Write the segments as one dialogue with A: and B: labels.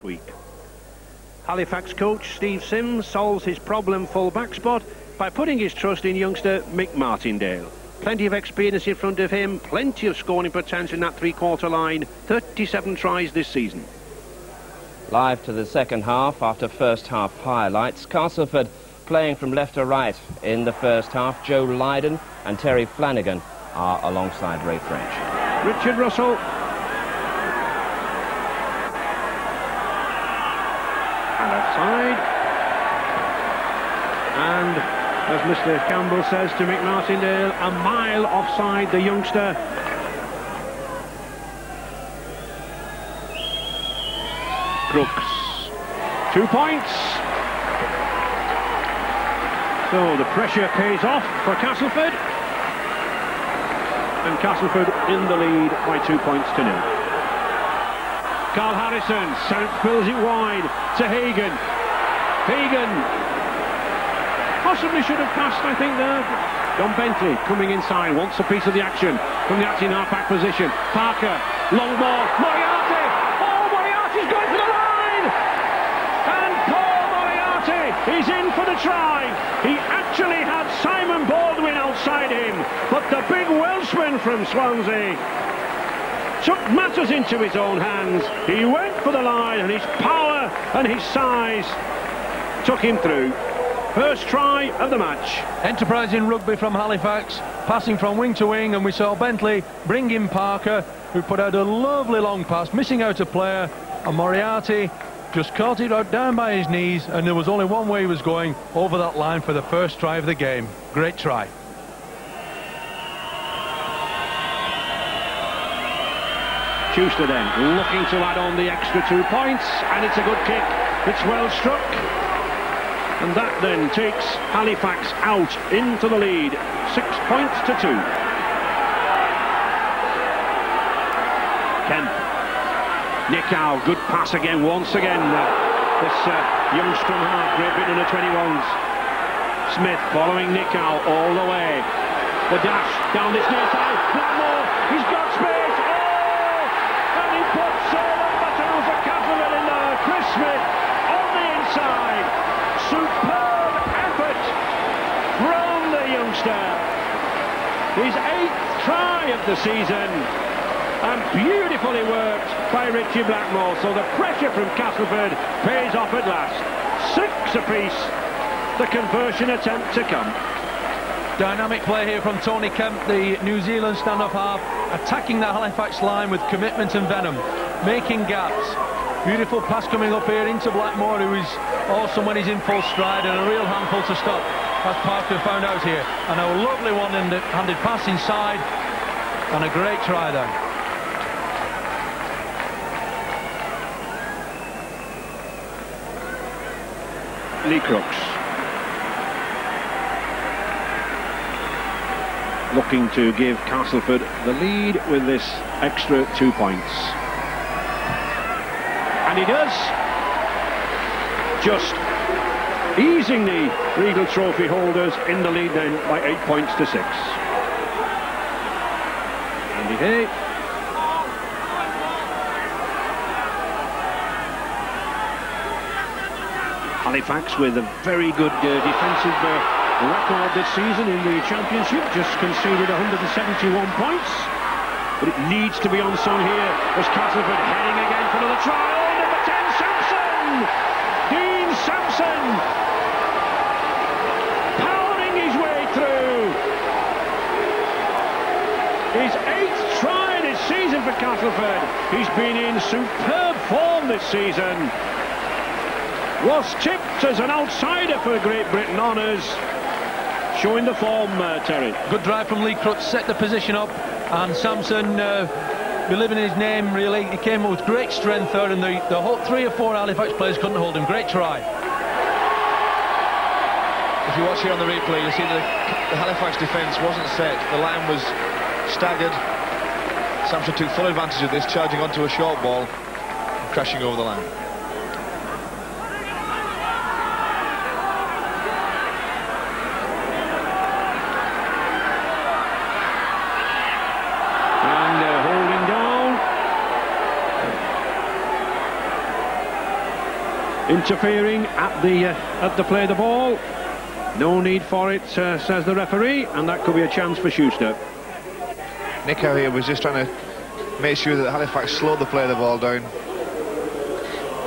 A: week. Halifax coach Steve Sims solves his problem full-back spot by putting his trust in youngster Mick Martindale. Plenty of experience in front of him, plenty of scoring potential in that three-quarter line, 37 tries this season.
B: Live to the second half after first half highlights. Castleford playing from left to right in the first half. Joe Lydon and Terry Flanagan are alongside Ray French.
A: Richard Russell. And outside. And as Mr. Campbell says to Mick Martindale, a mile offside the youngster. Crooks. 2 points. So the pressure pays off for Castleford. And Castleford in the lead by 2 points to 0. Carl Harrison spills it wide to Hagan. Hagan possibly should have passed, I think, there. John Bentley coming inside, wants a piece of the action from the acting half-back position. Parker, long ball, Moriarty! Oh, Moriarty's going for the line! And Paul Moriarty is in for the try. He actually had Simon Baldwin outside him, but the big Welshman from Swansea took matters into his own hands. He went for the line, and his power and his size took him through. First try of the match.
C: Enterprising rugby from Halifax, passing from wing to wing, and we saw Bentley bring in Parker, who put out a lovely long pass, missing out a player, and Moriarty just caught it out down by his knees, and there was only one way he was going, over that line for the first try of the game. Great try.
A: Schuster then looking to add on the extra 2 points, and it's a good kick. It's well struck. And that then takes Halifax out into the lead, 6 points to 2. Kemp. Nichow, good pass again, once again. This young scrum half, great bit in the 21s. Smith following Nichow all the way. The dash down this near side. Blackmore, he's got space. Oh! And he puts all the button for Castleford in there. Chris Smith on the inside. Superb effort from the youngster. His 8th try of the season, and beautifully worked by Richie Blackmore. So the pressure from Castleford pays off at last. 6 apiece, the conversion attempt to come.
C: Dynamic play here from Tony Kemp, the New Zealand stand-off half, attacking the Halifax line with commitment and venom, making gaps. Beautiful pass coming up here into Blackmore, who is awesome when he's in full stride, and a real handful to stop, as Parker found out here. And a lovely one-handed pass inside, and a great try there.
A: Lee Crooks. Looking to give Castleford the lead with this extra 2 points. And he does. Just easing the Regal Trophy holders in the lead then by 8 points to 6. Andy Hay. Halifax with a very good defensive record this season in the championship, just conceded 171 points. But it needs to be on song here as Castleford heading again for another try. Oh, number 10, Sampson! Dean Sampson! Pounding his way through. His 8th try this season for Castleford. He's been in superb form this season. Was tipped as an outsider for Great Britain honours. Showing the form, Terry.
C: Good drive from Lee Crooks, set the position up, and Sampson believing in his name, really. He came with great strength there, and the whole 3 or 4 Halifax players couldn't hold him. Great try.
D: If you watch here on the replay, you see the Halifax defence wasn't set. The line was staggered. Sampson took full advantage of this, charging onto a short ball and crashing over the line.
A: interfering at the play of the ball. No need for it, says the referee, and that could be a chance for Schuster.
D: Nico here was just trying to make sure that Halifax slowed the play of the ball down,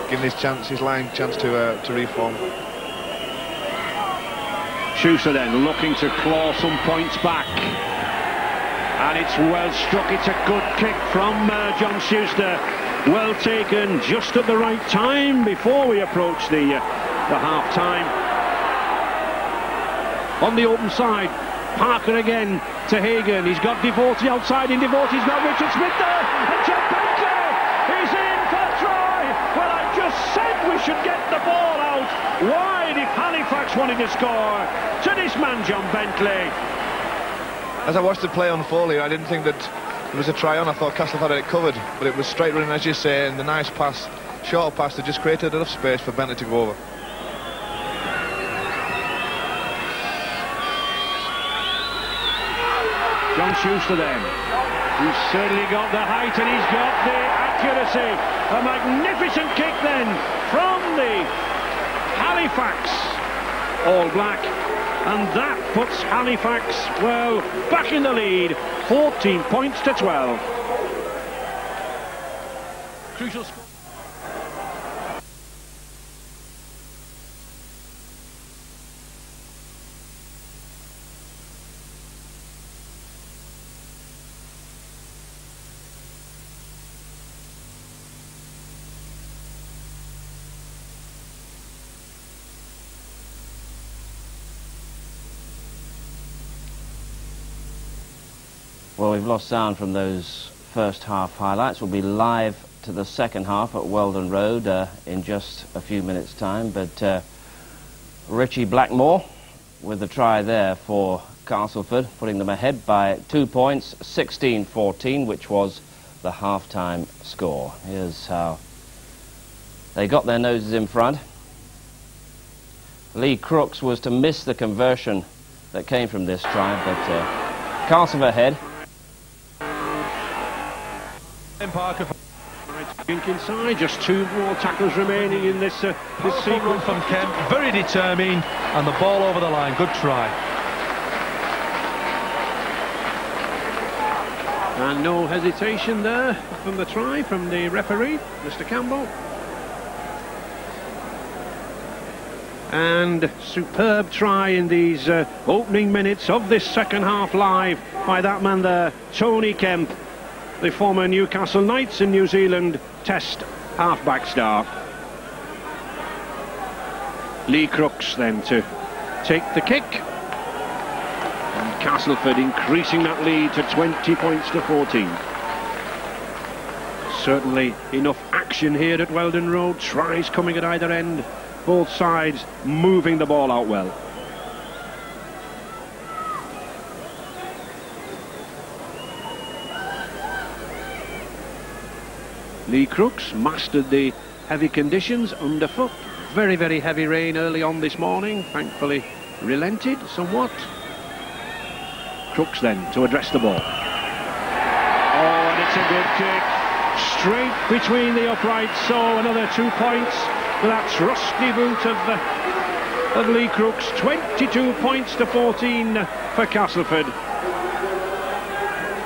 D: giving his line chance to reform.
A: Schuster then looking to claw some points back, and it's well struck. It's a good kick from John Schuster, well taken just at the right time before we approach the half time. On the open side, Parker again to Hagan. He's got Devotie outside. In Devotie's got Richard Smith there, and Jeff Bentley is in for a try. Well, I just said we should get the ball out wide if Halifax wanted to score. To this man, John Bentley.
D: As I watched the play unfold here, I didn't think that there was a try on. I thought Castleford had it covered, but it was straight running, as you say, and the nice pass, short pass that just created enough space for Bentley to go over.
A: John Schuster then, who's certainly got the height and he's got the accuracy. A magnificent kick then from the Halifax All Black, and that puts Halifax, well, back in the lead, 14 points to 12.
C: Crucial score.
B: Well, we've lost sound from those first half highlights. We'll be live to the second half at Weldon Road in just a few minutes' time. But Richie Blackmore with the try there for Castleford, putting them ahead by 2 points, 16-14, which was the half-time score. Here's how they got their noses in front. Lee Crooks was to miss the conversion that came from this try, but Castleford ahead.
C: Parker.
A: Right, inside, just 2 more tackles remaining in this sequence
C: from Kemp, very determined, and the ball over the line. Good try.
A: And no hesitation there from the try from the referee, Mr. Campbell. And superb try in these opening minutes of this second half live by that man there, Tony Kemp, the former Newcastle Knights in New Zealand Test half-back star. Lee Crooks then to take the kick. And Castleford increasing that lead to 20 points to 14. Certainly enough action here at Weldon Road. Tries coming at either end. Both sides moving the ball out well. Lee Crooks mastered the heavy conditions underfoot. Very, very heavy rain early on this morning. Thankfully relented somewhat. Crooks then to address the ball. Oh, and it's a good kick. Straight between the uprights. So another 2 points for that trusty boot of Lee Crooks. 22 points to 14 for Castleford.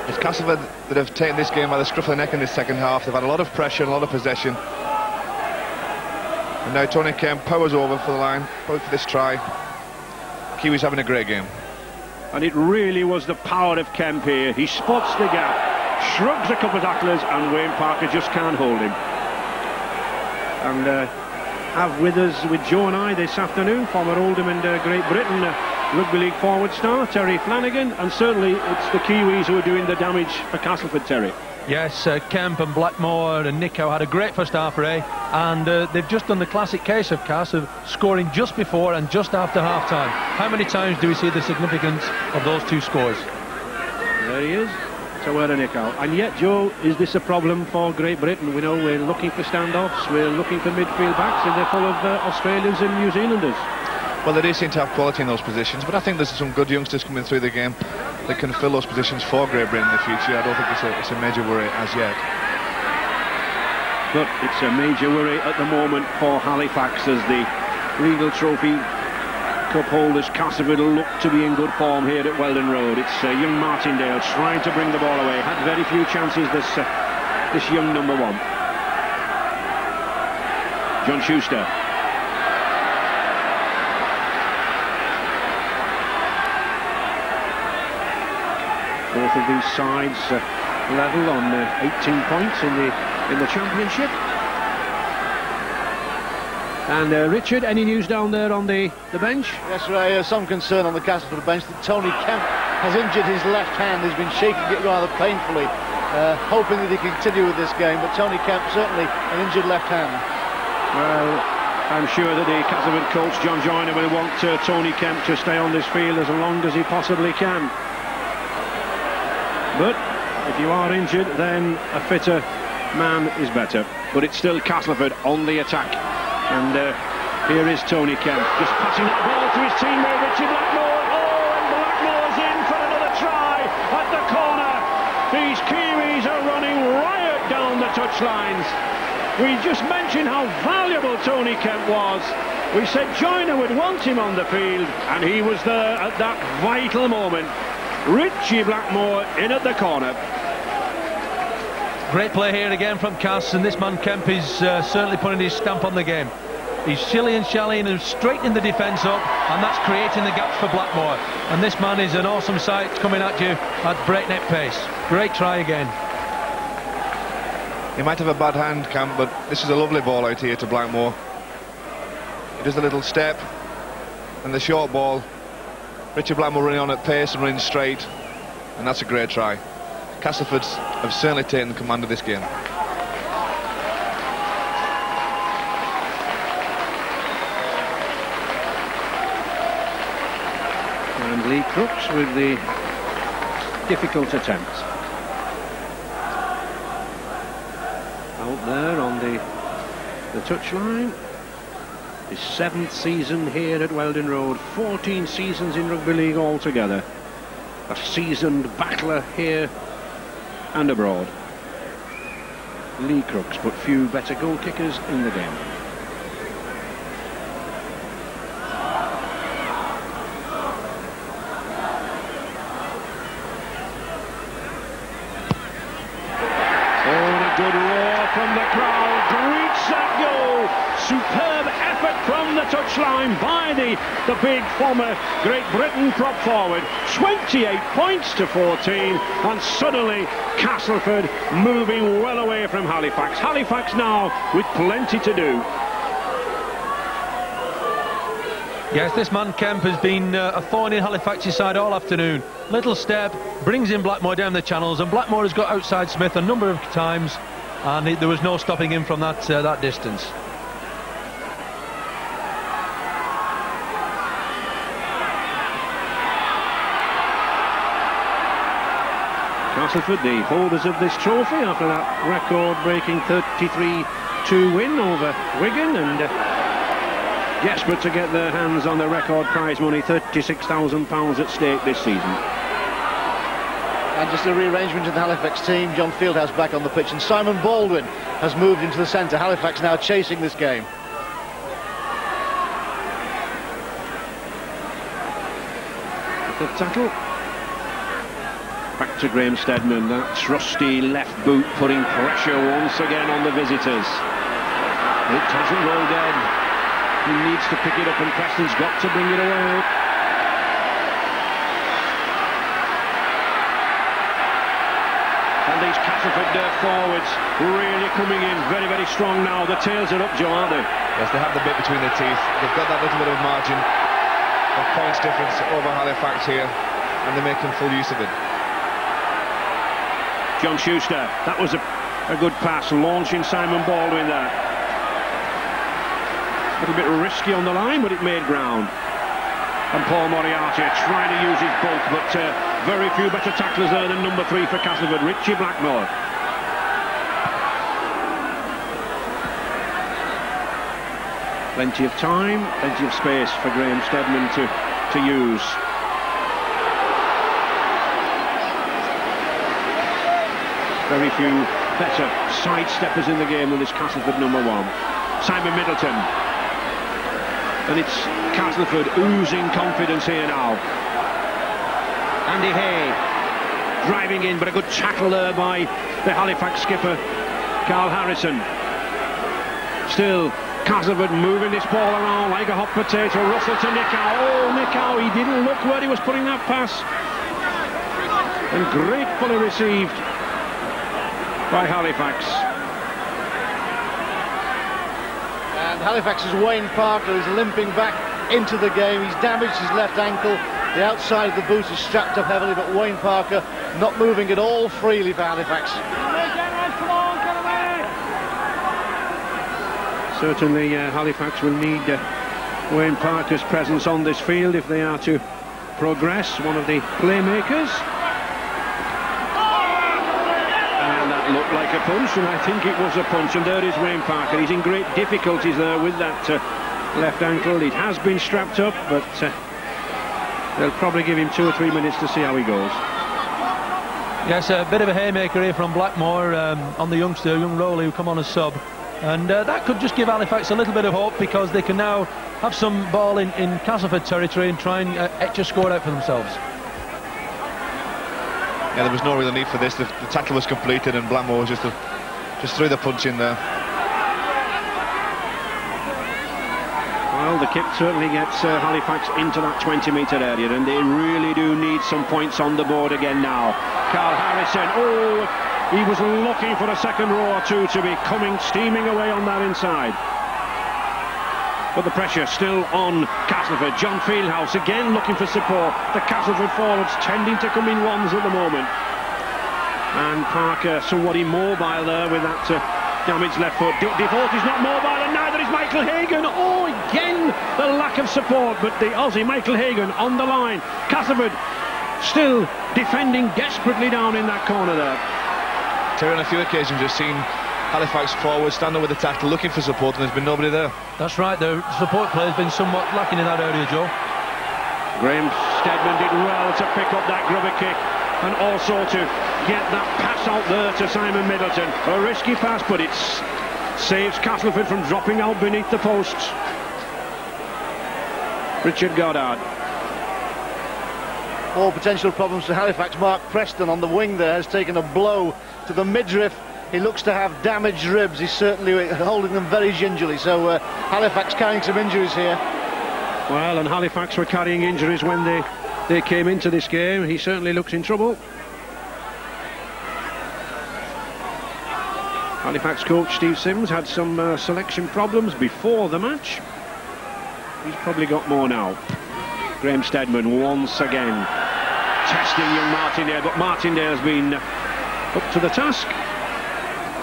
D: It's Castleford that have taken this game by the scruff of the neck in this second half. They've had a lot of pressure and a lot of possession. And now Tony Kemp powers over for the line, for this try. Kiwi's having a great game.
A: And it really was the power of Kemp here. He spots the gap, shrugs a couple of tacklers, and Wayne Parker just can't hold him. And have with us, with Joe and I this afternoon, former Oldham and Great Britain Rugby League forward star Terry Flanagan, and certainly it's the Kiwis who are doing the damage for Castleford, Terry.
C: Yes, Kemp and Blackmore and Nico had a great first half, Ray, and they've just done the classic case of Cass of scoring just before and just after half-time. How many times do we see the significance of those 2 scores?
A: There he is, to where Nico. And yet, Joe, is this a problem for Great Britain? We know we're looking for standoffs, we're looking for midfield backs, and they're full of Australians and New Zealanders.
D: Well, they do seem to have quality in those positions, but I think there's some good youngsters coming through the game that can fill those positions for Great Britain in the future. I don't think it's a major worry as yet.
A: But it's a major worry at the moment for Halifax as the Regal Trophy Cup holders Castleford look to be in good form here at Weldon Road. It's young Martindale trying to bring the ball away. Had very few chances, this young number 1. John Schuster. Both of these sides level on 18 points in the championship. And Richard, any news down there on the bench?
E: Yes, Ray, some concern on the Castleford bench that Tony Kemp has injured his left hand. He's been shaking it rather painfully, hoping that he can continue with this game, but Tony Kemp certainly an injured left hand.
A: Well, I'm sure that the Castleford coach John Joyner will want Tony Kemp to stay on this field as long as he possibly can. But if you are injured, then a fitter man is better. But it's still Castleford on the attack. And here is Tony Kemp, just passing that ball to his teammate Richie Blackmore. Oh, and Blackmore's in for another try at the corner. These Kiwis are running riot down the touchlines. We just mentioned how valuable Tony Kemp was. We said Joyner would want him on the field, and he was there at that vital moment. Richie Blackmore in at the corner.
C: Great play here again from Cass, and this man Kemp is certainly putting his stamp on the game. He's shilly-shallying and straightening the defence up, and that's creating the gaps for Blackmore. And this man is an awesome sight coming at you at breakneck pace. Great try again.
D: He might have a bad hand, Kemp, but this is a lovely ball out here to Blackmore. He does a little step, and the short ball. Richard Blackmore running on at pace and running straight, and that's a great try. Castleford have certainly taken command of this game.
A: And Lee Crooks with the difficult attempt. Out there on the touchline. His 7th season here at Weldon Road, 14 seasons in rugby league altogether. A seasoned battler here and abroad. Lee Crooks, but few better goal kickers in the game. Good roar from the crowd, greets that goal. Superb effort from the touchline by the big former Great Britain prop forward. 28 points to 14, and suddenly Castleford moving well away from Halifax. Halifax now with plenty to do.
C: Yes, this man Kemp has been a thorn in Halifax's side all afternoon. Little step, brings in Blackmore down the channels, and Blackmore has got outside Smith a number of times, and there was no stopping him from that distance.
A: Castleford, the holders of this trophy, after that record-breaking 33-2 win over Wigan, and desperate to get their hands on the record prize money, £36,000 at stake this season.
E: And just a rearrangement of the Halifax team. John Fieldhouse back on the pitch, and Simon Baldwin has moved into the centre. Halifax now chasing this game.
A: The tackle. Back to Graham Steadman, that trusty left boot putting pressure once again on the visitors. It hasn't rolled dead. He needs to pick it up, and Preston's got to bring it away. And these Castleford forwards really coming in very, very strong now. The tails are up, Joe, aren't they?
D: Yes, they have the bit between their teeth. They've got that little bit of margin of points difference over Halifax here, and they're making full use of it.
A: John Schuster, that was a good pass, launching Simon Baldwin there. A little bit risky on the line, but it made ground. And Paul Moriarty trying to use his bulk, but very few better tacklers there than number 3 for Castleford, Richie Blackmore. Plenty of time, plenty of space for Graham Steadman to use. Very few better sidesteppers in the game than this Castleford number 1. Simon Middleton. And it's Castleford oozing confidence here now. Andy Hay driving in, but a good tackle there by the Halifax skipper, Carl Harrison. Still, Castleford moving this ball around like a hot potato. Russell to Nickau. Oh, Nickau, he didn't look where he was putting that pass. And gratefully received by Halifax.
E: And Halifax's Wayne Parker is limping back into the game. He's damaged his left ankle. The outside of the boot is strapped up heavily, but Wayne Parker not moving at all freely for Halifax.
A: Certainly Halifax will need Wayne Parker's presence on this field if they are to progress. One of the playmakers. And that looked like a punch, and I think it was a punch. And there is Wayne Parker. He's in great difficulties there with that left ankle. It has been strapped up, but they'll probably give him 2 or 3 minutes to see how he goes.
C: Yes, a bit of a haymaker here from Blackmore on the youngster, young Rowley, who come on as sub. And that could just give Halifax a little bit of hope, because they can now have some ball in Castleford territory and try and etch a score out for themselves.
D: Yeah, there was no real need for this. The tackle was completed and Blackmore was just threw the punch in there.
A: Well, the kick certainly gets Halifax into that 20-metre area, and they really do need some points on the board again now. Carl Harrison, oh, he was looking for a second row or two to be coming steaming away on that inside. But the pressure still on Castleford. John Fieldhouse again looking for support. The Castleford forwards tending to come in ones at the moment. And Parker somewhat immobile there with that damaged left foot. Default is not mobile, and neither is Michael Hagan. Oh, again the lack of support, but the Aussie Michael Hagan on the line. Castleford still defending desperately down in that corner there.
D: Terry, on a few occasions we've seen Halifax forward standing with the tackle looking for support, and there's been nobody there.
C: That's right, the support play has been somewhat lacking in that area, Joe.
A: Graham Steadman did well to pick up that grubber kick and also to get that pass out there to Simon Middleton. A risky pass, but it saves Castleford from dropping out beneath the posts. Richard Goddard.
E: All potential problems for Halifax. Mark Preston on the wing there has taken a blow to the midriff. He looks to have damaged ribs. He's certainly holding them very gingerly. So Halifax carrying some injuries here.
A: Well, and Halifax were carrying injuries when they came into this game. He certainly looks in trouble. Halifax coach Steve Sims had some selection problems before the match. He's probably got more now. Graham Steadman once again testing young Martindale, but Martindale's been up to the task.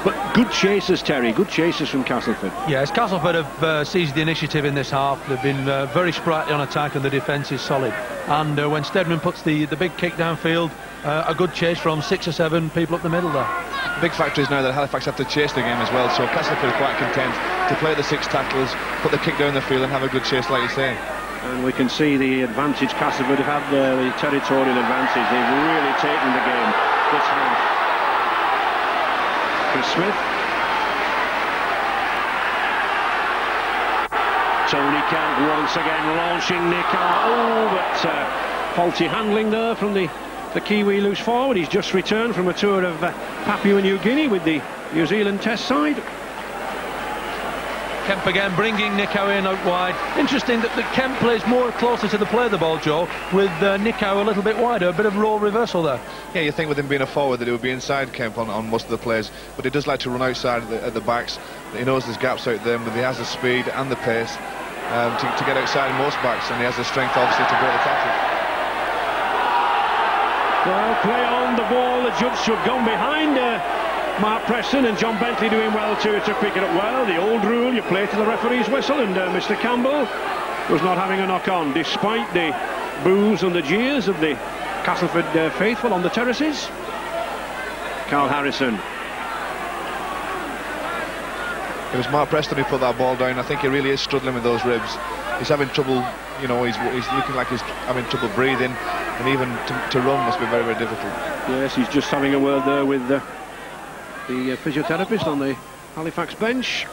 A: But good chasers, Terry, good chasers from Castleford.
C: Yes, Castleford have seized the initiative in this half. They've been very sprightly on attack, and the defence is solid. And when Steadman puts the big kick downfield, a good chase from 6 or 7 people up the middle there.
D: The big factor is now that Halifax have to chase the game as well, so Castleford are quite content to play the 6 tackles, put the kick down the field and have a good chase, like you're saying. And
A: we can see the advantage Castleford have had there, the territorial advantage. They've really taken the game this half. Chris Smith. Tony Kemp once again launching Nickau. Oh, but faulty handling there from the Kiwi loose forward. He's just returned from a tour of Papua New Guinea with the New Zealand Test side.
C: Kemp again bringing Nickau in out wide. Interesting that Kemp plays more closer to the play of the ball, Joe, with Nickau a little bit wider, a bit of role reversal there. Yeah,
D: you think with him being a forward that he would be inside Kemp on most of the plays, but he does like to run outside at the backs. He knows there's gaps out there, but he has the speed and the pace to get outside most backs, and he has the strength obviously to break the tackle.
A: Well, play on the ball, the judge should go behind Mark Preston, and John Bentley doing well to pick it up well. The old rule, you play to the referee's whistle, and Mr. Campbell was not having a knock-on, despite the boos and the jeers of the Castleford faithful on the terraces. Carl Harrison.
D: It was Mark Preston who put that ball down. I think he really is struggling with those ribs. He's having trouble, you know, he's looking like he's having trouble breathing, and even to run must be very, very difficult.
A: Yes, he's just having a word there with the physiotherapist on the Halifax bench,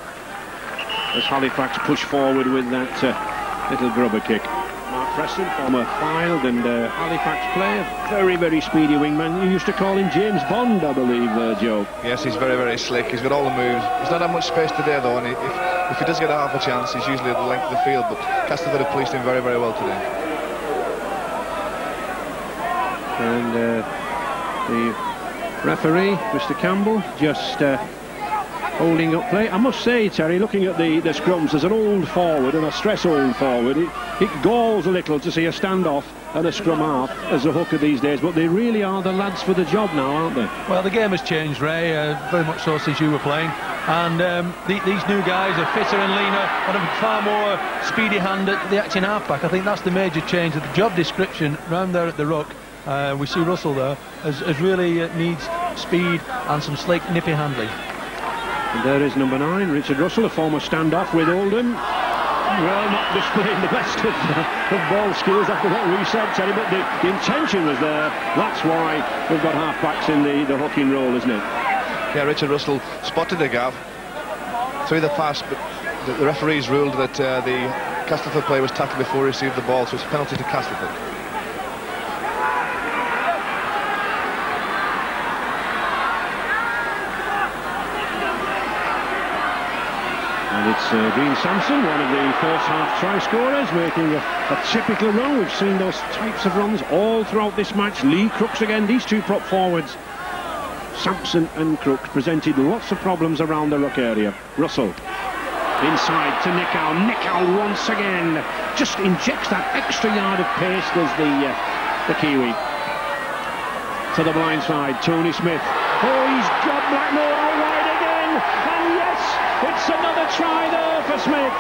A: as Halifax push forward with that little grubber kick. Mark Preston, former Fylde and Halifax player, very speedy wingman. You used to call him James Bond, I believe, Joe.
D: Yes, he's very slick. He's got all the moves. He's not had much space today, though, and if he does get a half a chance, he's usually at the length of the field. But Castleford have policed him very well today.
A: And the referee, Mr. Campbell, just holding up play. I must say, Terry, looking at the scrums, as an old forward, and I stress old forward, it galls a little to see a standoff and a scrum half as a hooker these days, but they really are the lads for the job now, aren't they?
C: Well, the game has changed, Ray, very much so since you were playing, and these new guys are fitter and leaner and have far more speedy hand at the acting halfback. I think that's the major change of the job description round there at the ruck. We see Russell there as really needs speed and some slick, nippy handling.
A: And there is number 9, Richard Russell, a former standoff with Oldham. Well, not displaying the best of ball skills after what we said, Terry, but the intention was there. That's why we've got half-backs in the hooking role, isn't it?
D: Yeah, Richard Russell spotted the gap through the pass, but the referees ruled that the Castleford player was tackled before he received the ball, so it's a penalty to Castleford.
A: And it's Dean Sampson, one of the first half try scorers, making a typical run. We've seen those types of runs all throughout this match. Lee Crooks again, these two prop forwards, Sampson and Crooks, presented lots of problems around the ruck area. Russell inside to Nichow. Nichow once again just injects that extra yard of pace. There's the Kiwi to the blind side. Tony Smith. Oh, he's got Blackmore out wide again, and yes, it's another try there for Smith.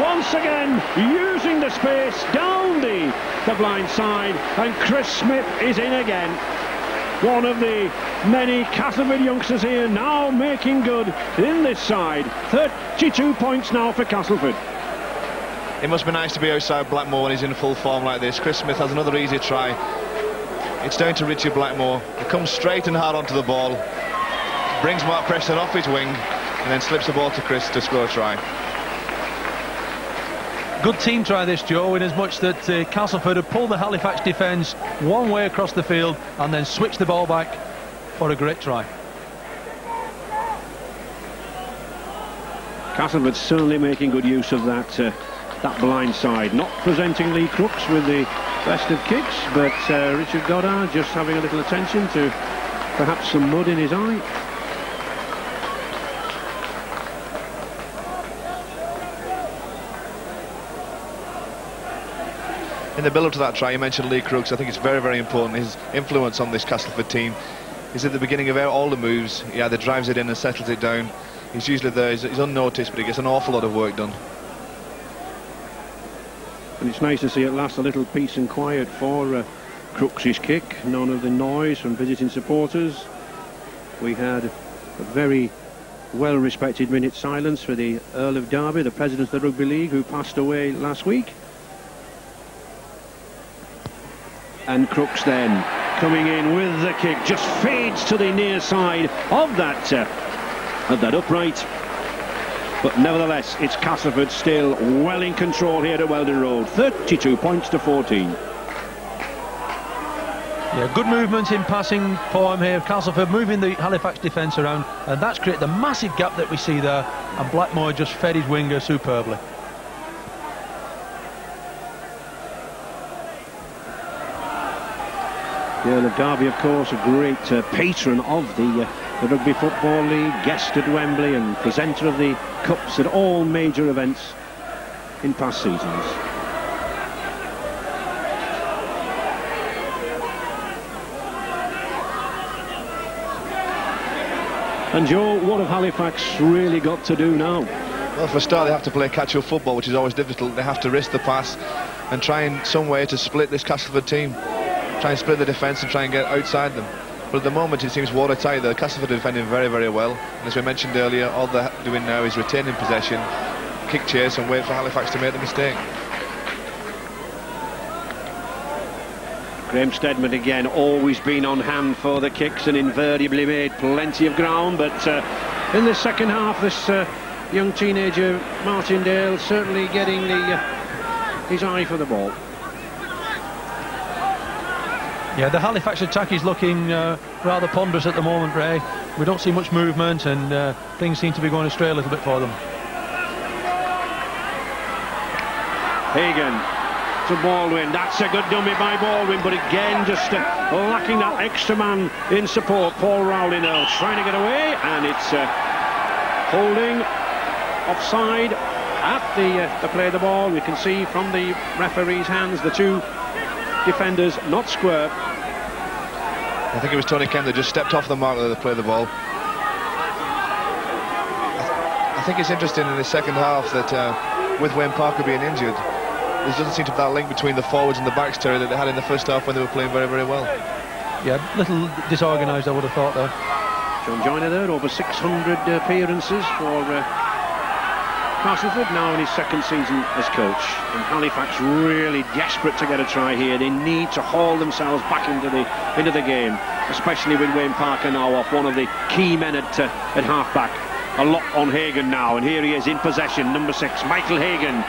A: Once again, using the space down the blind side, and Chris Smith is in again. One of the many Castleford youngsters here now making good in this side. 32 points now for Castleford.
D: It must be nice to be outside Blackmore when he's in full form like this. Chris Smith has another easy try. It's down to Richie Blackmore. He comes straight and hard onto the ball, brings Mark Preston off his wing, and then slips the ball to Chris to score a try.
C: Good team try this, Joe, in as much that Castleford have pulled the Halifax defence one way across the field and then switched the ball back for a great try.
A: Castleford certainly making good use of that blind side, not presenting Lee Crooks with the best of kicks, but Richard Goddard just having a little attention to perhaps some mud in his eye.
D: In the build-up to that try, you mentioned Lee Crooks. I think it's very important. His influence on this Castleford team is at the beginning of all the moves. He either drives it in and settles it down. He's usually there. He's unnoticed, but he gets an awful lot of work done.
A: And it's nice to see at last a little peace and quiet for Crooks' kick. None of the noise from visiting supporters. We had a very well-respected minute silence for the Earl of Derby, the president of the Rugby League, who passed away last week. And Crooks then coming in with the kick, just fades to the near side of that upright. But nevertheless, it's Castleford still well in control here at Weldon Road. 32 points to 14.
C: Yeah, good movement in passing form here. Castleford moving the Halifax defence around, and that's created the massive gap that we see there. And Blackmore just fed his winger superbly.
A: The Earl of Derby, of course, a great patron of the Rugby Football League, guest at Wembley and presenter of the cups at all major events in past seasons. And Joe, what have Halifax really got to do now?
D: Well, for a start, they have to play catch-up football, which is always difficult. They have to risk the pass and try in some way to split this Castleford team. Try and split the defence and try and get outside them. But at the moment it seems watertight. The Castleford are defending very well. And as we mentioned earlier, all they're doing now is retaining possession, kick chase and wait for Halifax to make the mistake.
A: Graham Steadman again, always been on hand for the kicks and invariably made plenty of ground, but in the second half this young teenager Martindale certainly getting his eye for the ball.
C: Yeah, the Halifax attack is looking rather ponderous at the moment, Ray. We don't see much movement, and things seem to be going astray a little bit for them.
A: Hagen to Baldwin. That's a good dummy by Baldwin, but again just lacking that extra man in support. Paul Rowley now trying to get away, and it's holding offside at the play of the ball. We can see from the referee's hands the two defenders not square.
D: I think it was Tony Kemp that just stepped off the mark to play the ball. I think it's interesting in the second half that with Wayne Parker being injured, there doesn't seem to be that link between the forwards and the backs, Terry, that they had in the first half when they were playing very, very well.
C: Yeah, little disorganised, I would have thought there.
A: John Joyner there, over 600 appearances for Castleford, now in his second season as coach. And Halifax really desperate to get a try here. They need to haul themselves back into the game, especially with Wayne Parker now off, one of the key men at half-back. A lot on Hagen now, and here he is in possession, number 6, Michael Hagen.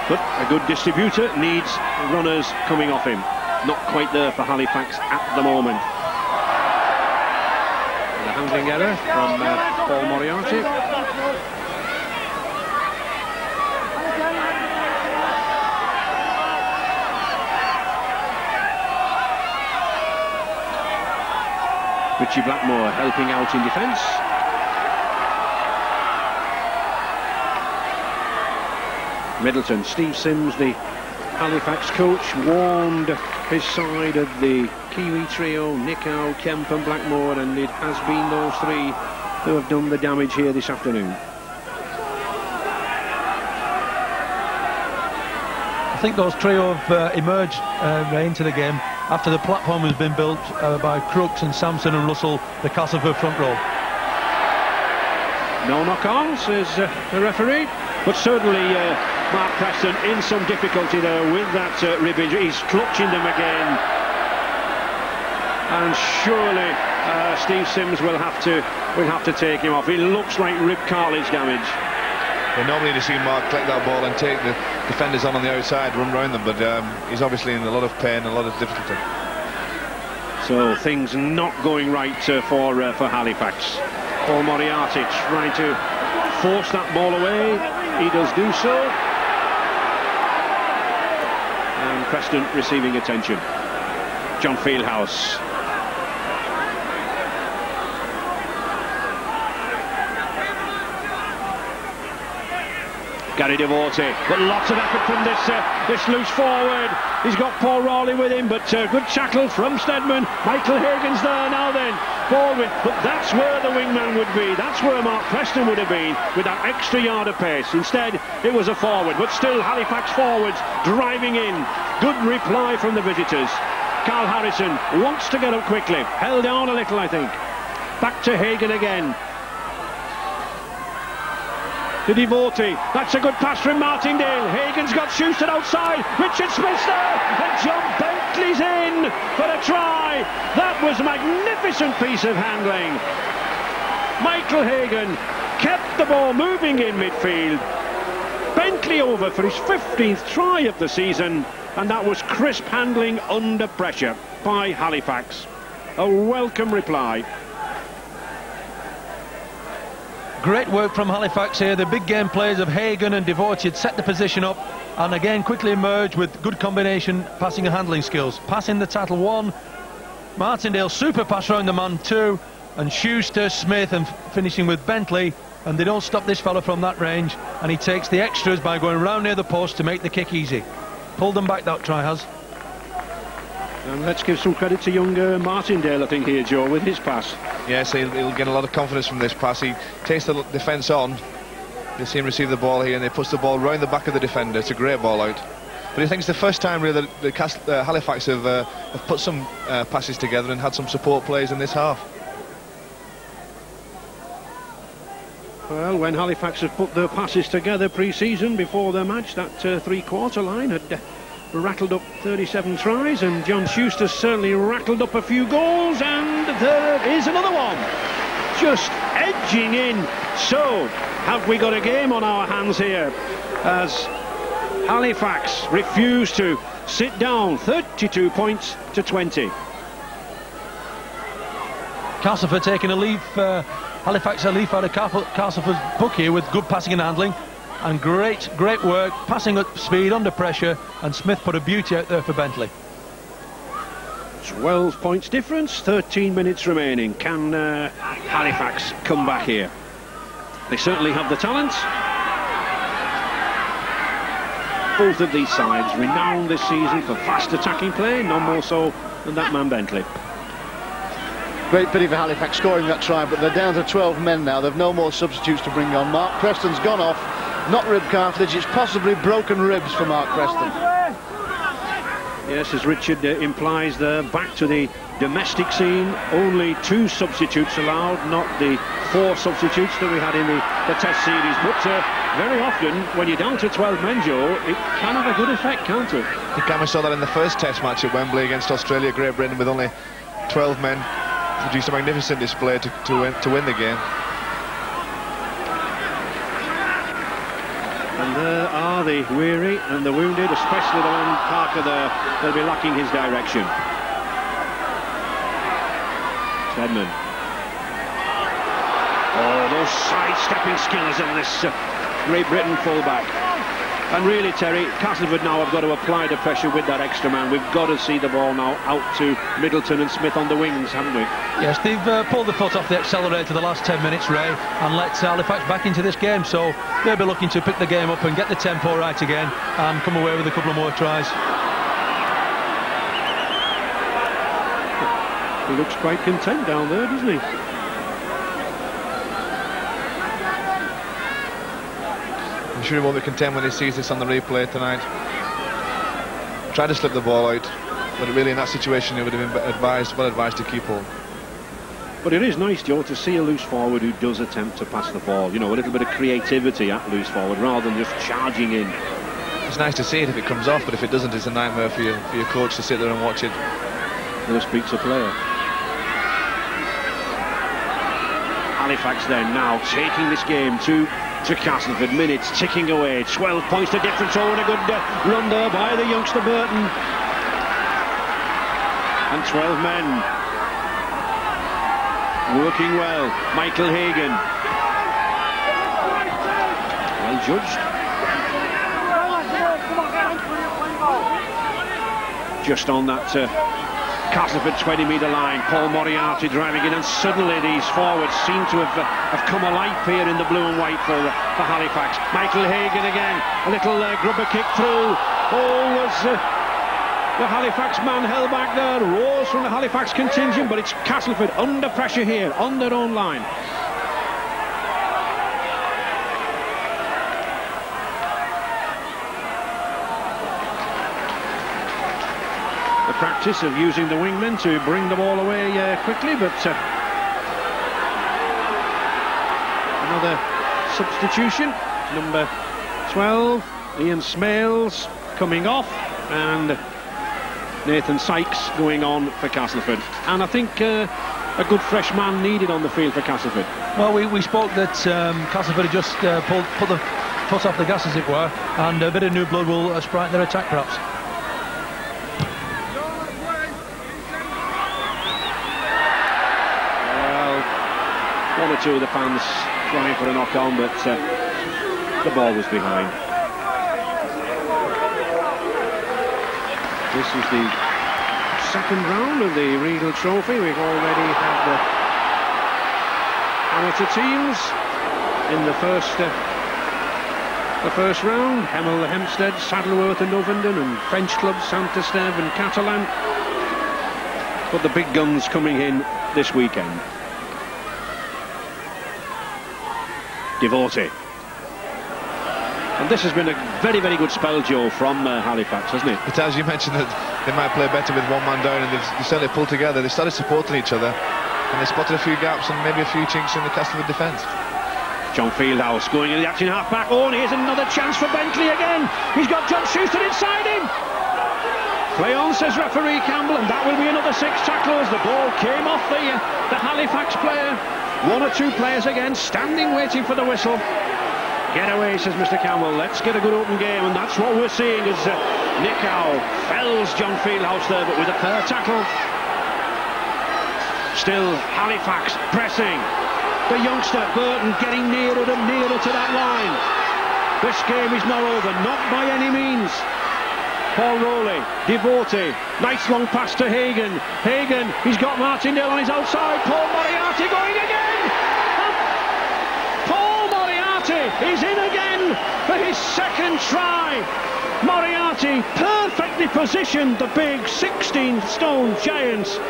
A: But a good distributor needs runners coming off him. Not quite there for Halifax at the moment. And a handling error from Paul Moriarty. Richie Blackmore helping out in defence. Middleton, Steve Sims, the Halifax coach, warned his side of the Kiwi trio, Nichow, Kemp and Blackmore, and it has been those three who have done the damage here this afternoon.
C: I think those trio have emerged into the game after the platform has been built by Crooks and Sampson and Russell, the Castleford front row.
A: No knock-on, says the referee, but certainly Mark Preston in some difficulty there with that rib injury. He's clutching them again, and surely Steve Sims will have to take him off. It looks like rib cartilage damage.
D: Yeah, normally you see Mark collect that ball and take the defenders on the outside, run round them, but he's obviously in a lot of pain, a lot of difficulty. So
A: things not going right for Halifax. Paul Moriarty trying to force that ball away. He does do so. And Preston receiving attention. John Fieldhouse. Gary Devote, but lots of effort from this loose forward. He's got Paul Rowley with him, but good tackle from Steadman. Michael Hagen's there now then. Baldwin, but that's where the wingman would be. That's where Mark Preston would have been with that extra yard of pace. Instead, it was a forward, but still Halifax forwards driving in. Good reply from the visitors. Carl Harrison wants to get up quickly. Held on a little, I think. Back to Hagen again. To Devote, that's a good pass from Martindale. Hagen's got Schuster outside. Richard Smith's there, and John Bentley's in for a try. That was a magnificent piece of handling. Michael Hagen kept the ball moving in midfield. Bentley over for his 15th try of the season, and that was crisp handling under pressure by Halifax. A welcome reply.
C: Great work from Halifax here. The big game plays of Hagen and Devote had set the position up, and again quickly emerged with good combination passing and handling skills. Passing the tackle 1, Martindale super pass round the man 2, and Schuster, Smith, and finishing with Bentley, and they don't stop this fella from that range, and he takes the extras by going round near the post to make the kick easy. Pulled them back, that try has.
A: And let's give some credit to young Martindale, I think, here, Joe, with his pass.
D: Yes, he'll get a lot of confidence from this pass. He takes the defence on. They see him receive the ball here, and he puts the ball round the back of the defender. It's a great ball out. But I think it's the first time really that Halifax have put some passes together and had some support plays in this half.
A: Well, when Halifax have put their passes together pre-season before their match, that three-quarter line had rattled up 37 tries, and John Schuster's certainly rattled up a few goals, and there is another one. Just edging in. So, have we got a game on our hands here, as Halifax refuse to sit down, 32 points to 20.
C: Castleford taking a leaf, Halifax a leaf out of Castleford's book here with good passing and handling, and great work, passing at speed under pressure, and Smith put a beauty out there for Bentley.
A: 12 points difference, 13 minutes remaining. Can Halifax come back here? They certainly have the talent. Both of these sides renowned this season for fast attacking play, none more so than that man Bentley.
E: Great pity for Halifax scoring that try, but they're down to 12 men now. They've no more substitutes to bring on. Mark Preston's gone off, not rib cartilage, it's possibly broken ribs for Mark Preston.
A: Yes, as Richard implies there, back to the domestic scene. Only 2 substitutes allowed, not the 4 substitutes that we had in the Test series. But very often, when you're down to 12 men, Joe, it can have a good effect, can't it?
D: I think we saw that in the first Test match at Wembley against Australia, Great Britain, with only 12 men. Produced a magnificent display to win the game.
A: And there are the weary and the wounded, especially the man Parker there. They'll be lacking his direction. Steadman. Oh, those side-stepping skills of this Great Britain fullback. And really, Terry, Castleford now have got to apply the pressure with that extra man. We've got to see the ball now out to Middleton and Smith on the wings, haven't we?
C: Yes, they've pulled the foot off the accelerator the last 10 minutes, Ray, and let Halifax back into this game. So they'll be looking to pick the game up and get the tempo right again and come away with a couple of more tries.
A: He looks quite content down there, doesn't he?
D: I'm sure he won't be content when he sees this on the replay tonight. Tried to slip the ball out, but really in that situation he would have been well advised to keep hold.
A: But it is nice, Joe, to see a loose forward who does attempt to pass the ball. You know, a little bit of creativity at loose forward rather than just charging in.
D: It's nice to see it if it comes off, but if it doesn't, it's a nightmare for your coach to sit there and watch it.
A: First beats a player. Halifax then now taking this game to Castleford. Minutes ticking away, 12 points to difference. Oh, and a good run there by the youngster Burton. And 12 men working well. Michael Hagan, well judged. Just on that Castleford 20-metre line, Paul Moriarty driving in, and suddenly these forwards seem to have come alive here in the blue and white for Halifax. Michael Hagan again, a little grubber kick through. Oh, was the Halifax man held back there, rose from the Halifax contingent, but it's Castleford under pressure here on their own line. Practice of using the wingmen to bring the ball away quickly, but another substitution. Number 12, Ian Smales, coming off, and Nathan Sykes going on for Castleford. And I think a good fresh man needed on the field for Castleford.
C: Well, we spoke that Castleford had just put the foot off the gas, as it were, and a bit of new blood will sprite their attack, perhaps.
A: One or two of the fans trying for a knock-on, but the ball was behind. This is the second round of the Regal Trophy. We've already had the amateur teams in the first round. Hemel, the Hempstead, Saddleworth and Ovenden, and French clubs Saint-Estève and Catalan. But the big guns coming in this weekend. Devote. And this has been a very, very good spell, Joe, from Halifax, hasn't it?
D: But as you mentioned, that they might play better with one man down, and they certainly pulled together. They started supporting each other, and they spotted a few gaps and maybe a few chinks in the Castleford defence.
A: John Fieldhouse going in the action half-back. Oh, and here's another chance for Bentley again. He's got John Schuster inside him. Play on, says referee Campbell, and that will be another 6 tackles. The ball came off the Halifax player. 1 or 2 players again, standing waiting for the whistle. Get away, says Mr. Campbell. Let's get a good open game, and that's what we're seeing as Nick Howe fells John Fieldhouse there, but with a fair tackle. Still Halifax pressing. The youngster Burton getting nearer and nearer to that line. This game is not over, not by any means. Paul Rowley, Devote, nice long pass to Hagan. Hagan, he's got Martindale on his outside. Paul Moriarty going again. Paul Moriarty is in again for his 2nd try. Moriarty perfectly positioned, the big 16-stone giant,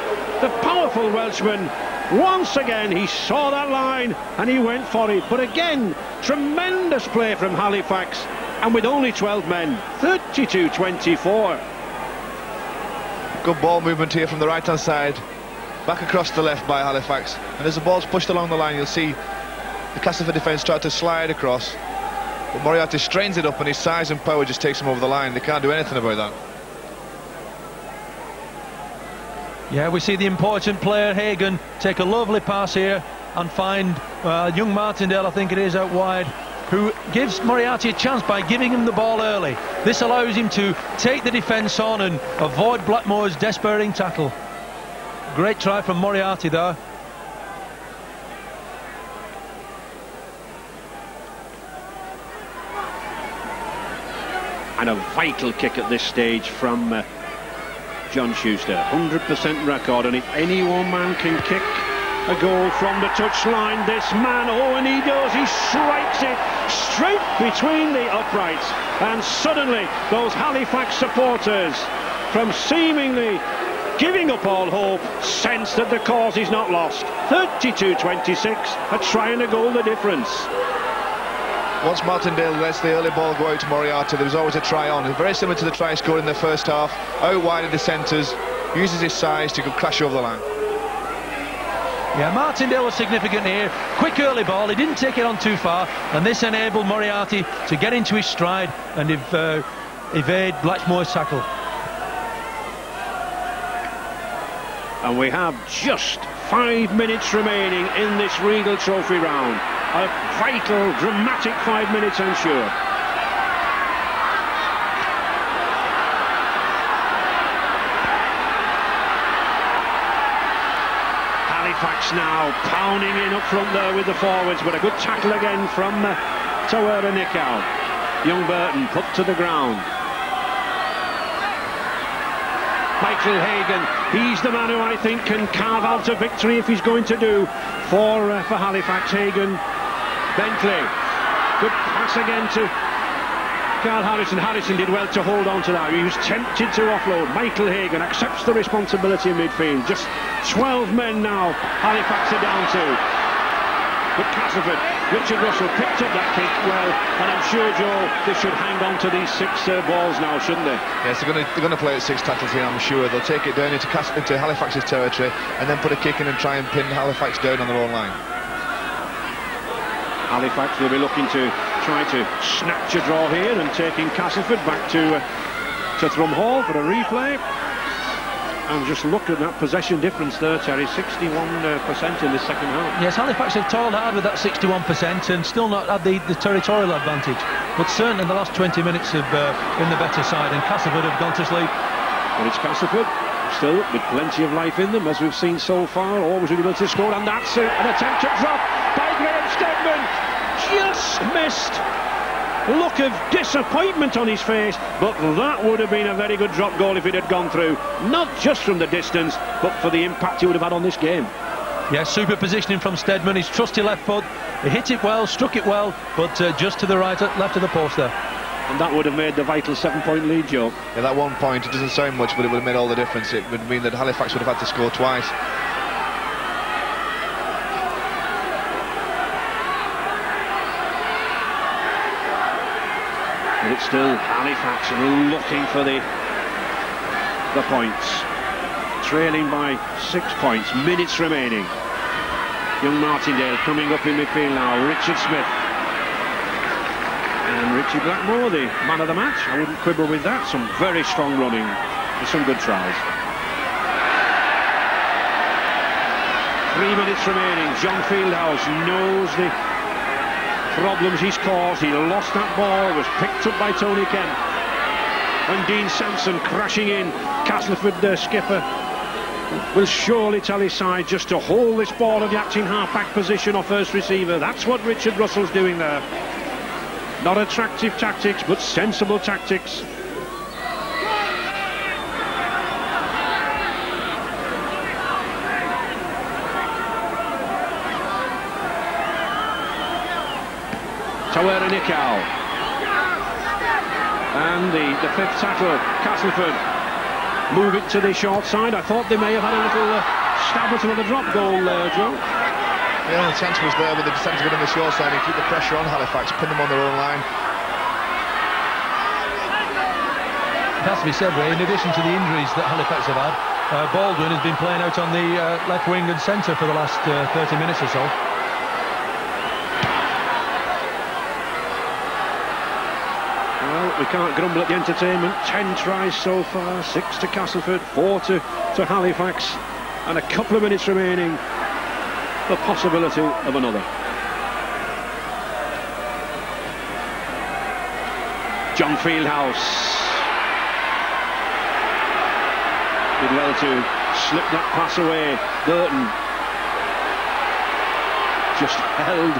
A: the powerful Welshman. Once again he saw that line and he went for it. But again, tremendous play from Halifax. And with only 12 men, 32-24.
D: Good ball movement here from the right-hand side. Back across the left by Halifax. And as the ball's pushed along the line, you'll see the Castleford defence try to slide across. But Moriarty strains it up, and his size and power just takes him over the line. They can't do anything about that.
C: Yeah, we see the important player, Hagan, take a lovely pass here and find young Martindale, I think it is, out wide, who gives Moriarty a chance by giving him the ball early. This allows him to take the defence on and avoid Blackmore's despairing tackle. Great try from Moriarty there.
A: And a vital kick at this stage from John Schuster. 100% record, and if any one man can kick a goal from the touchline, this man, and he does, he strikes it straight between the uprights, and suddenly those Halifax supporters, from seemingly giving up all hope, sense that the cause is not lost. 32-26, a try and a goal the difference.
D: Once Martindale lets the early ball go out to Moriarty, there was always a try on. Very similar to the try scored in the first half. Out wide of the centres, uses his size to crash over the line.
C: Yeah, Martindale was significant here. Quick early ball, he didn't take it on too far, and this enabled Moriarty to get into his stride and evade Blackmore's tackle.
A: And we have just 5 minutes remaining in this Regal Trophy round. A vital, dramatic 5 minutes, I'm sure. Halifax now pounding in up front there with the forwards, but a good tackle again from Tawera Nichow. Young Burton put to the ground. Michael Hagan, he's the man who I think can carve out a victory if he's going to do for Halifax. Hagan, Bentley, good pass again to Carl Harrison. Harrison did well to hold on to that. He was tempted to offload. Michael Hagan accepts the responsibility in midfield. Just 12 men now Halifax are down to. But Castleford, Richard Russell picked up that kick well, and I'm sure, Joe, they should hang on to these 6 balls now, shouldn't they? Yes,
D: they're going to play at 6 tackles here, I'm sure. They'll take it down into Halifax's territory and then put a kick in and try and pin Halifax down on their own line.
A: Halifax will be looking to try to snatch a draw here and taking Castleford back to Thrum Hall for a replay. And just look at that possession difference there, Terry, 61% in the second half.
C: Yes, Halifax have toiled hard with that 61% and still not had the territorial advantage. But certainly the last 20 minutes have been the better side, and Castleford have gone to sleep.
A: But it's Castleford, still with plenty of life in them, as we've seen so far, always able to score, and that's an attempt to drop by Graham Steadman. Just missed. Look of disappointment on his face, but that would have been a very good drop goal if it had gone through, not just from the distance but for the impact he would have had on this game.
C: Yeah, super positioning from Steadman, his trusty left foot, he hit it well, struck it well, but just to the right, left of the post there.
A: And that would have made the vital 7-point lead, Joe.
D: Yeah, that 1 point, it doesn't sound much, but it would have made all the difference. It would mean that Halifax would have had to score twice.
A: But it's still Halifax looking for the points. Trailing by 6 points, minutes remaining. Young Martindale coming up in midfield now, Richard Smith. And Richie Blackmore, the man of the match. I wouldn't quibble with that. Some very strong running. There's some good tries. 3 minutes remaining. John Fieldhouse knows the problems he's caused. He lost that ball, was picked up by Tony Kemp. And Dean Sampson crashing in. Castleford, the skipper, will surely tell his side just to hold this ball at the acting half-back position or first receiver. That's what Richard Russell's doing there. Not attractive tactics, but sensible tactics. Tawera Nikau. And the fifth tackle, Castleford, move it to the short side. I thought they may have had a little stab at another drop goal there, Joe.
D: Yeah, the chance was there with the defence on the short side and keep the pressure on Halifax, pin them on their own line.
C: It has to be said, Ray, in addition to the injuries that Halifax have had, Baldwin has been playing out on the left wing and centre for the last 30 minutes or so.
A: We can't grumble at the entertainment. 10 tries so far, 6 to Castleford, 4 to Halifax, and a couple of minutes remaining. The possibility of another. John Fieldhouse did well to slip that pass away. Burton just held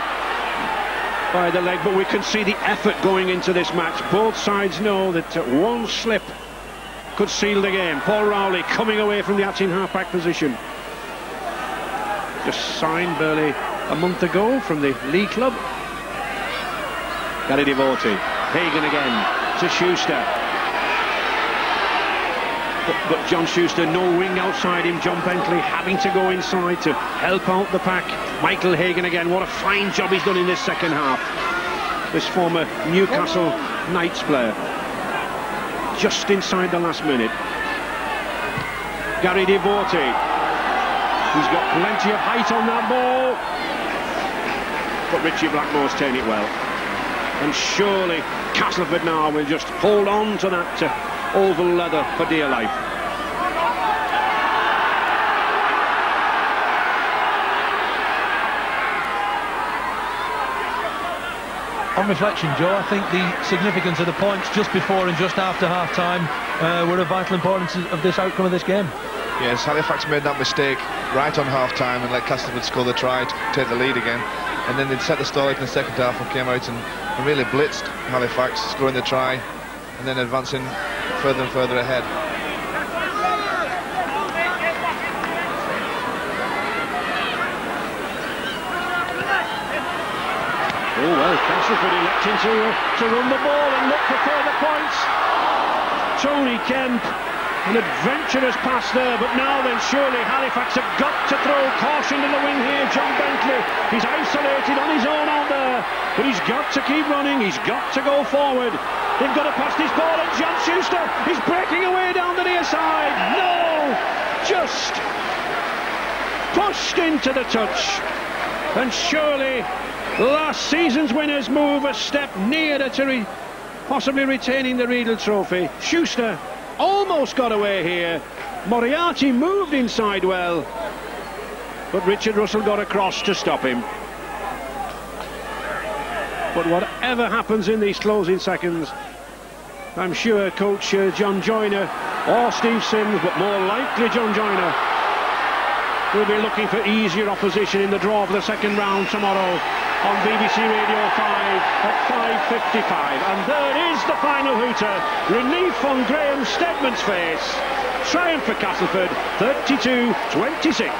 A: by the leg, but we can see the effort going into this match. Both sides know that one slip could seal the game. Paul Rowley coming away from the acting half-back position. Just signed barely a month ago from the League Club. Gary Devote. Hagan again to Schuster. But John Schuster, no wing outside him. John Bentley having to go inside to help out the pack. Michael Hagan again. What a fine job he's done in this second half. This former Newcastle Knights player. Just inside the last minute. Gary Devote. He's got plenty of height on that ball. But Richie Blackmore's taken it well. And surely Castleford now will just hold on to that oval leather for dear life.
C: On reflection, Joe, I think the significance of the points just before and just after half-time were of vital importance of this outcome of this game.
D: Yes, Halifax made that mistake right on half-time and let Castleford score the try to take the lead again. And then they'd set the stall in the second half and came out and really blitzed Halifax, scoring the try and then advancing further and further ahead.
A: Oh well, Castleford electing to run the ball and look for further points. Tony Kemp, an adventurous pass there, but now then surely Halifax have got to throw caution to the wind here. John Bentley, he's isolated on his own out there, but he's got to keep running, he's got to go forward. They've got to pass this ball, and John Schuster is breaking away down the near side. No! Just pushed into the touch. And surely last season's winners move a step nearer to possibly retaining the Regal Trophy. Schuster almost got away here. Moriarty moved inside well, but Richard Russell got across to stop him. But whatever happens in these closing seconds, I'm sure coach John Joyner or Steve Sims, but more likely John Joyner, will be looking for easier opposition in the draw for the second round tomorrow on BBC Radio 5 at 5:55. And there is the final hooter. Relief on Graham Stedman's face. Triumph for Castleford, 32-26.